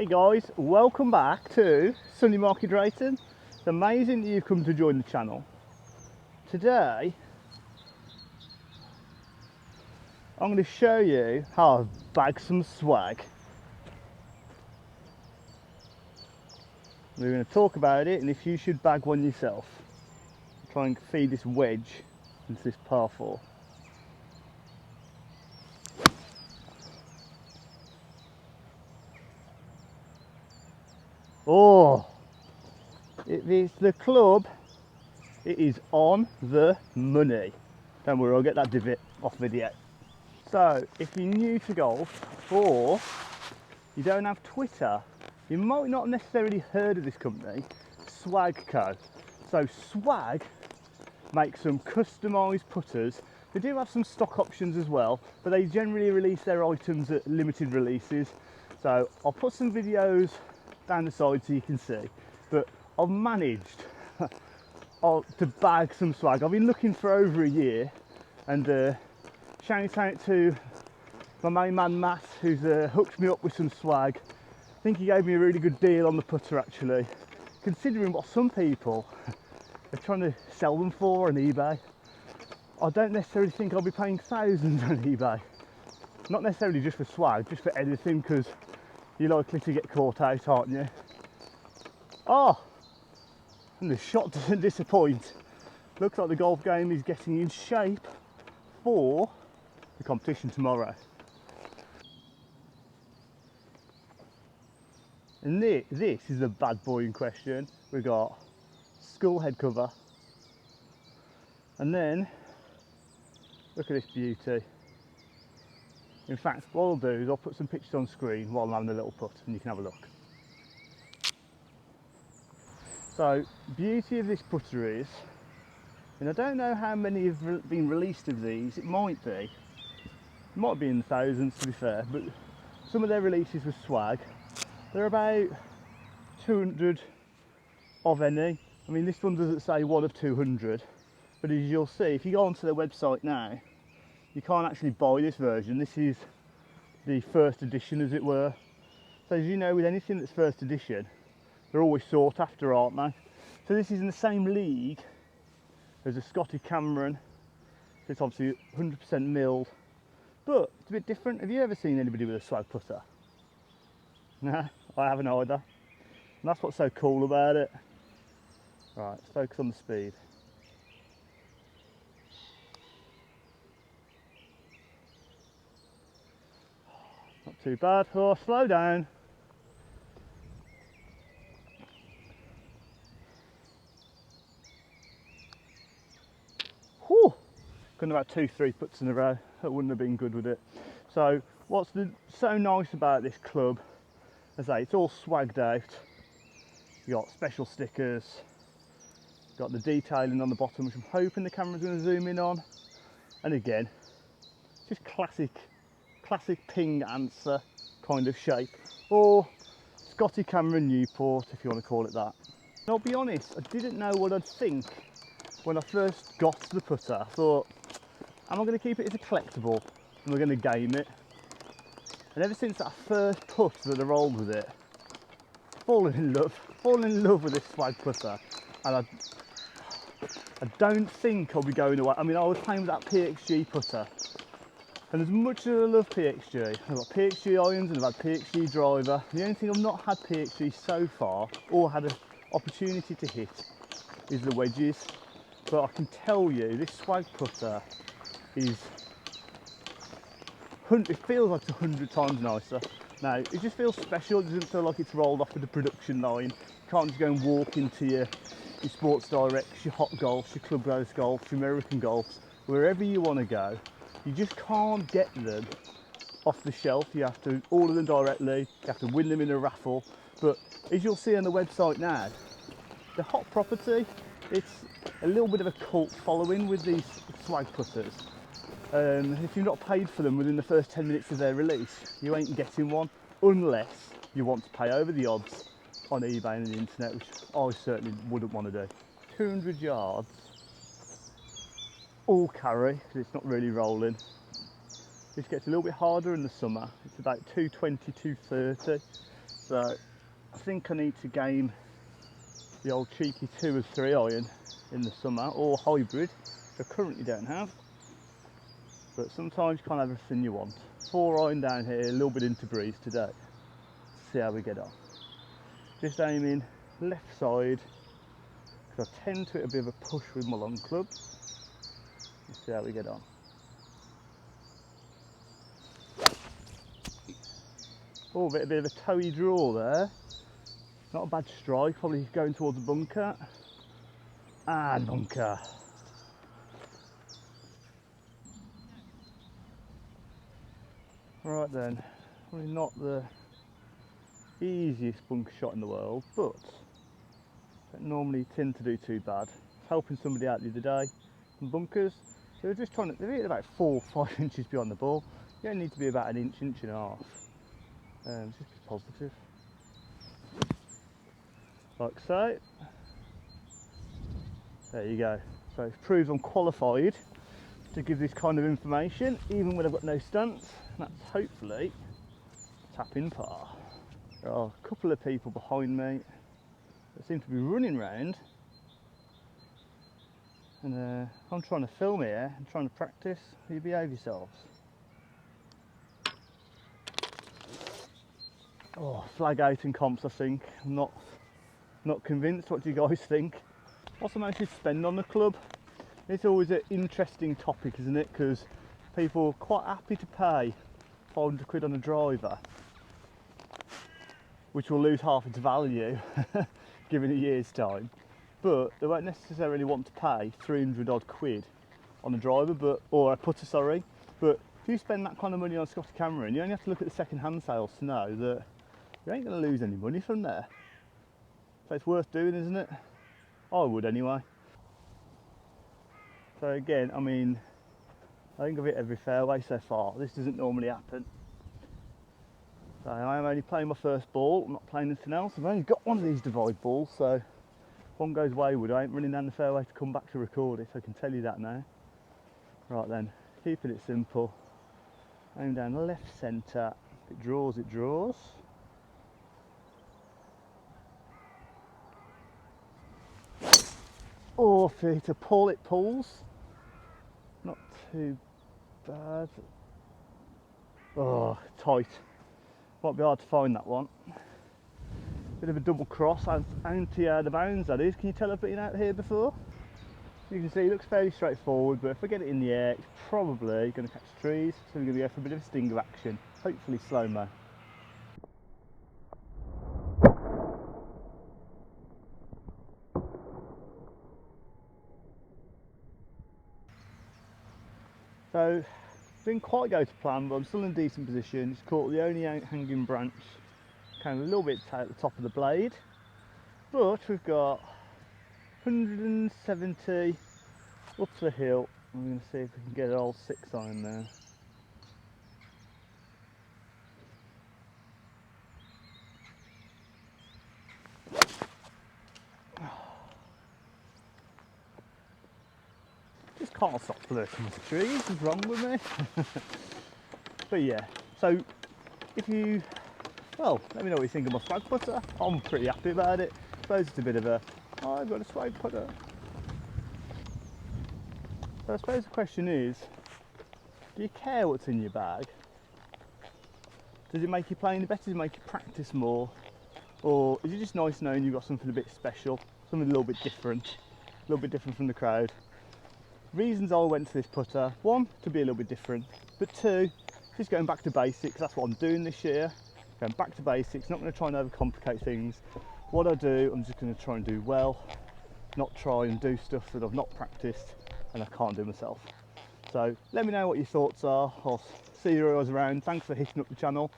Hey guys, welcome back to Sunday Market Racing. It's amazing that you've come to join the channel. Today I'm going to show you how I've bagged some swag. We're going to talk about it and if you should bag one yourself. Try and feed this wedge into this par 4. Oh, it is the club. It is on the money. Don't worry, I'll get that divot off video. So, if you're new to golf or you don't have Twitter, you might not necessarily heard of this company, Swag Co. So Swag makes some customised putters. They do have some stock options as well, but they generally release their items at limited releases. So I'll put some videos down the side so you can see, but I've managed to bag some swag. I've been looking for over a year, and shout out to my main man Matt, who's hooked me up with some swag. I think he gave me a really good deal on the putter actually, considering what some people are trying to sell them for on eBay. I don't necessarily think I'll be paying thousands on eBay, not necessarily just for swag, just for anything, because you're likely to get caught out, aren't you? Oh, and the shot doesn't disappoint. Looks like the golf game is getting in shape for the competition tomorrow. And this is the bad boy in question. We've got skull head cover, and then look at this beauty. In fact, what I'll do is I'll put some pictures on screen while I'm having a little putt and you can have a look. So, beauty of this putter is, and I don't know how many have been released of these, it might be in the thousands to be fair, but some of their releases with Swag, they're about 200 of any. I mean, this one doesn't say one of 200, but as you'll see, if you go onto their website now, you can't actually buy this version. This is the first edition, as it were. So as you know, with anything that's first edition, they're always sought after, aren't they? So this is in the same league as a Scotty Cameron. So it's obviously 100% milled, but it's a bit different. Have you ever seen anybody with a swag putter? No, I haven't either. And that's what's so cool about it. Right, let's focus on the speed. Not too bad. Oh, slow down. Whew. Couldn't have had 2-3 putts in a row. That wouldn't have been good with it. So what's so nice about this club, as I say, it's all swagged out. You got special stickers, got the detailing on the bottom, which I'm hoping the camera's going to zoom in on. And again, just classic ping answer kind of shape, or Scotty Cameron Newport if you want to call it that. And I'll be honest, I didn't know what I'd think when I first got the putter. I thought, am I going to keep it as a collectible and we're going to game it? And ever since that first putt that I rolled with it, fallen in love with this swag putter. And I don't think I'll be going away. I mean, I was playing with that PXG putter, and as much as I love PXG, I've got PXG irons and I've had PXG driver. The only thing I've not had PXG so far, or had an opportunity to hit, is the wedges. But I can tell you, this swag putter is, it feels like it's 100 times nicer. Now, it just feels special. It doesn't feel like it's rolled off with the production line. You can't just go and walk into your Sports Directs, your Hot Golfs, your Clubhouse Golfs, your American Golfs, wherever you want to go. You just can't get them off the shelf. You have to order them directly. You have to win them in a raffle. But as you'll see on the website now, the hot property, it's a little bit of a cult following with these swag putters. If you've not paid for them within the first 10 minutes of their release, you ain't getting one unless you want to pay over the odds on eBay and the internet, which I certainly wouldn't want to do. 200 yards, all carry, because it's not really rolling. This gets a little bit harder in the summer. It's about 220, 230. So I think I need to game the old cheeky 2 of 3 iron in the summer, or hybrid, which I currently don't have. But sometimes you can't have everything you want. 4 iron down here, a little bit into breeze today. See how we get on. Just aiming left side, because I tend to hit a bit of a push with my long club. Let's see how we get on. Oh, a bit of a toey draw there. Not a bad strike, probably going towards the bunker. And bunker. Right then, probably not the easiest bunker shot in the world, but don't normally tend to do too bad. I was helping somebody out the other day from bunkers. They were just trying to, they're hitting about 4 or 5 inches beyond the ball. You only need to be about an inch, inch and a half. Just be positive. Like so. There you go. So it proves I'm qualified to give this kind of information, even when I've got no stance. And that's hopefully tapping par. There are a couple of people behind me that seem to be running round. And I'm trying to film here and trying to practice. You behave yourselves. Oh, flag out in comps, I think. I'm not convinced. What do you guys think? What's the most you spend on the club? It's always an interesting topic, isn't it? Because people are quite happy to pay 500 quid on a driver, which will lose half its value given a year's time. But they won't necessarily want to pay 300 odd quid on a driver, or a putter, sorry. But if you spend that kind of money on a Scotty Cameron, you only have to look at the second-hand sales to know that you ain't going to lose any money from there. So it's worth doing, isn't it? I would anyway. So again, I mean, I think I've hit every fairway so far. This doesn't normally happen. So I am only playing my first ball. I'm not playing anything else. I've only got one of these divide balls, so if one goes wayward, I ain't running down the fairway to come back to record it. So I can tell you that now. Right then, keeping it simple. Aim down left centre. If it draws, it draws. Or if it's a pull, it pulls. Not too bad. Oh, tight. Might be hard to find that one. Bit of a double cross, anti the bounds that is. Can you tell I've been out here before? You can see it looks fairly straightforward, but if I get it in the air, it's probably going to catch trees. So we're going to go for a bit of a stinger action, hopefully slow-mo. So, didn't quite go to plan, but I'm still in a decent position. Just caught the only hanging branch, kind of a little bit at the top of the blade. But we've got 170 up the hill. I'm going to see if we can get an old 6 iron there. Just can't stop flirting with the trees. What's wrong with me? But yeah, so if you, well, let me know what you think of my swag putter. I'm pretty happy about it. I suppose it's a bit of a, oh, I've got a swag putter. So I suppose the question is, do you care what's in your bag? Does it make you play any better? Does it make you practice more? Or is it just nice knowing you've got something a bit special, something a little bit different from the crowd? Reasons I went to this putter: 1, to be a little bit different, but 2, just going back to basics. That's what I'm doing this year, going back to basics, not going to try and overcomplicate things. What I do, I'm just going to try and do well, not try and do stuff that I've not practiced and I can't do myself. So let me know what your thoughts are. I'll see you guys around. Thanks for hitting up the channel.